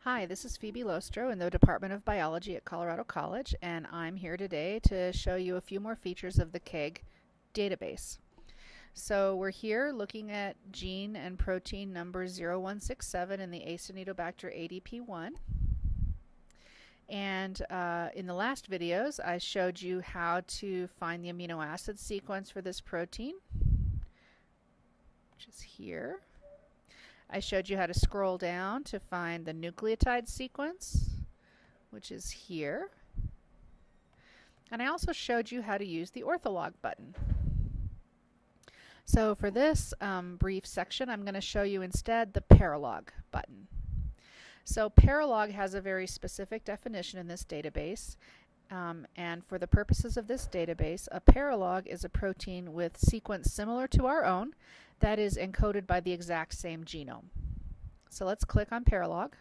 Hi, this is Phoebe Lostro in the Department of Biology at Colorado College, and I'm here today to show you a few more features of the KEGG database. So we're here looking at gene and protein number 0167 in the Acinetobacter ADP1. And in the last videos, I showed you how to find the amino acid sequence for this protein, which is here. I showed you how to scroll down to find the nucleotide sequence, which is here. And I also showed you how to use the ortholog button. So for this brief section, I'm going to show you instead the Paralog button. So Paralog has a very specific definition in this database. And for the purposes of this database, a paralog is a protein with sequence similar to our own that is encoded by the exact same genome. So let's click on Paralog.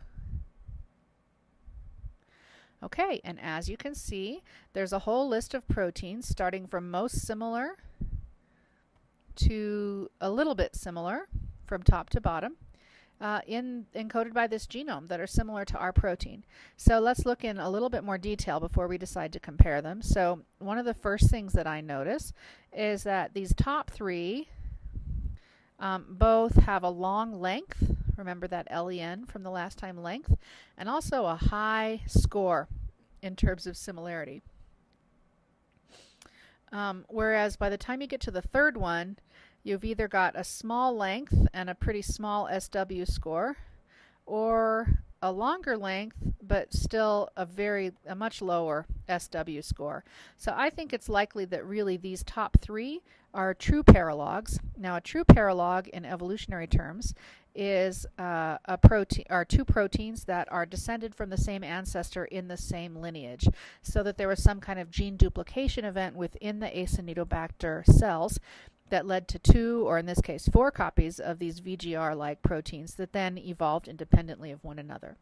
Okay, and as you can see, there's a whole list of proteins starting from most similar to a little bit similar from top to bottom. Encoded by this genome that are similar to our protein. So let's look in a little bit more detail before we decide to compare them. So one of the first things that I notice is that these top three both have a long length, remember that LEN from the last time length, and also a high score in terms of similarity. Whereas by the time you get to the third one, you've either got a small length and a pretty small SW score, or a longer length but still a much lower SW score. So I think it's likely that really these top three are true paralogs. Now a true paralog in evolutionary terms is two proteins that are descended from the same ancestor in the same lineage, so that there was some kind of gene duplication event within the Acinetobacter cells that led to two, or in this case 4 copies of these VGR-like proteins that then evolved independently of one another.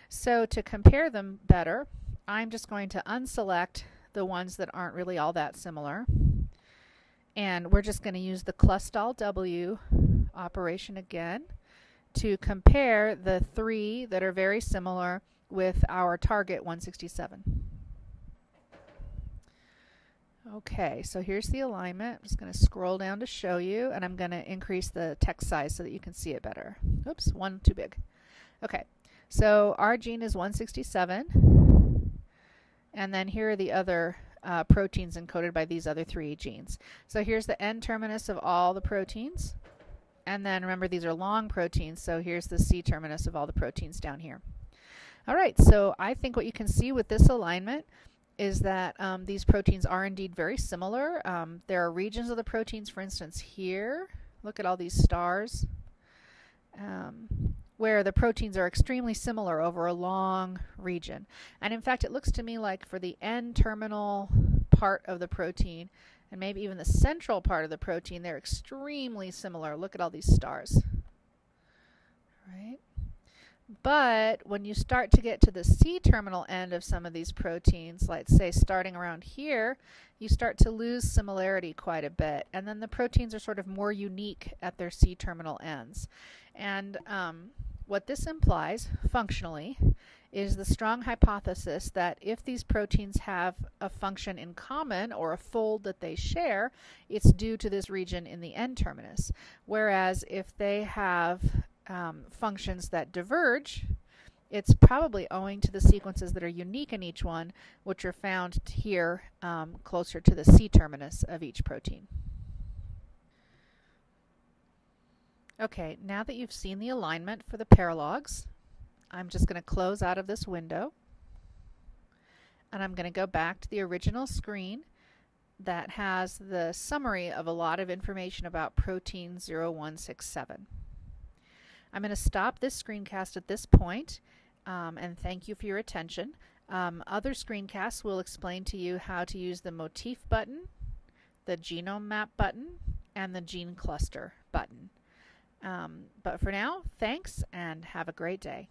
So to compare them better, I'm just going to unselect the ones that aren't really all that similar, and we're just going to use the Clustal W operation again to compare the 3 that are very similar with our target 167. Okay, so here's the alignment. I'm just going to scroll down to show you, and I'm going to increase the text size so that you can see it better. Oops, one too big. Okay, so our gene is 167, and then here are the other proteins encoded by these other 3 genes. So here's the N terminus of all the proteins, and then remember these are long proteins, so here's the C terminus of all the proteins down here. All right, so I think what you can see with this alignment is that these proteins are indeed very similar. There are regions of the proteins, for instance here, look at all these stars, where the proteins are extremely similar over a long region. And in fact, it looks to me like for the N-terminal part of the protein, and maybe even the central part of the protein, they're extremely similar. Look at all these stars. Right? But when you start to get to the C-terminal end of some of these proteins, let's say starting around here, you start to lose similarity quite a bit. And then the proteins are sort of more unique at their C-terminal ends. And what this implies, functionally, is the strong hypothesis that if these proteins have a function in common or a fold that they share, it's due to this region in the N-terminus. Whereas if they have functions that diverge, it's probably owing to the sequences that are unique in each one, which are found here closer to the C-terminus of each protein. Okay, now that you've seen the alignment for the paralogs, I'm just going to close out of this window, and I'm going to go back to the original screen that has the summary of a lot of information about protein 0167. I'm going to stop this screencast at this point, and thank you for your attention. Other screencasts will explain to you how to use the motif button, the genome map button, and the gene cluster button. But for now, thanks and have a great day.